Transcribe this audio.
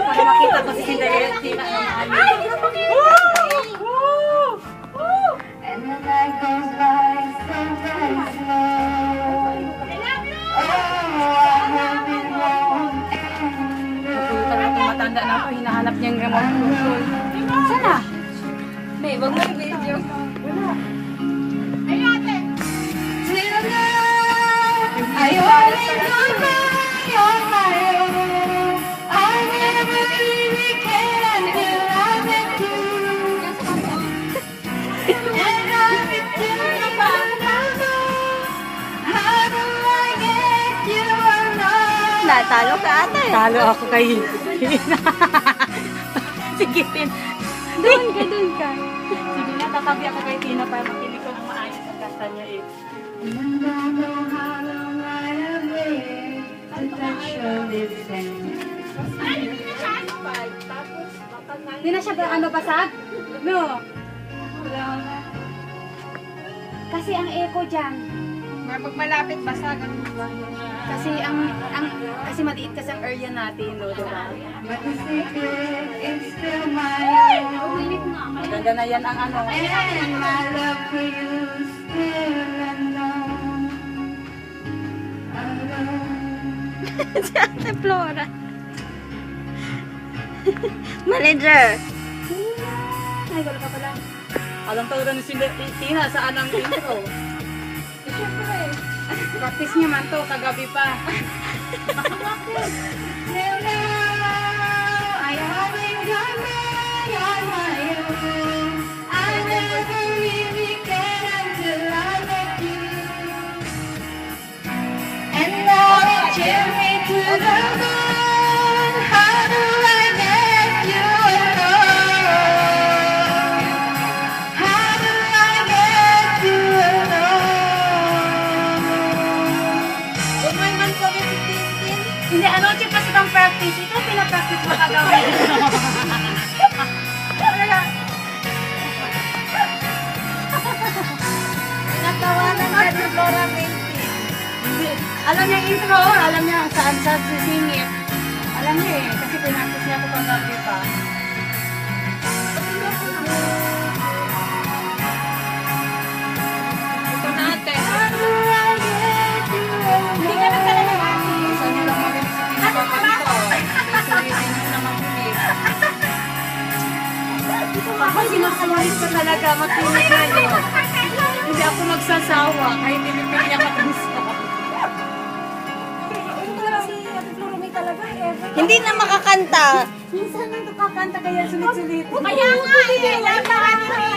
Para makita ko si Tina na maayos. And the night goes by so very slow. Oh, I have been wrong and Talagang matanda na ako, hinahanap niya yung remote control. Sana? May, wag mo yung video. Wala. till now, I always remember your smile. I never really cared until I met you. And I became a partner. How do I get you alone? Natalo ka ate. Talo ako kay Tina. Sige, Tin. Doon ka. Sige na, tatabi ako kay Tina para makinig ko ng maayos ang kanta niya eh. And I know how long I have waited to touch your lips and Hindi na siya ba, basag? No. Kasi ang echo dyan. Pag malapit, basag. Kasi kasi maliit kasi ang area natin, no, diba? but the secret is still my own. Maganda na yan ang ano. And my love for you still unknown. Alone. Si Ate Flora. Manager. Ay, wala ka pala. Alam talaga ni si Tina saan ang intro. Siyempre. Practice niya man to, kagabi pa. Till now, I haven't got on my own. I never really cared until I met you. And now it chilled me to the bone. How do I get you alone? How do I get you alone? Umay man kami si Tintin. Hindi, ano, check kasi itong practice. Ito, pinapractice mo kagabi. Natawanan ka ni Flora Binti. Hindi. Alam niya yung intro, alam niya saan sa sisingit. Alam niya eh, kasi pinactice niya ako kagabi pa. Ito na ate. Hindi ka nagkala-practice. Saan niyo lang marinig si Tina papanto. Kasi hindi na naman huli. Ako sinasawahit ka talaga, makinig na yun. Hindi ako magsasawa, kahit pinipili ako gusto. Hindi na makakanta. Minsan nang kakanta kaya sulit-sulit. Kaya nga, eh.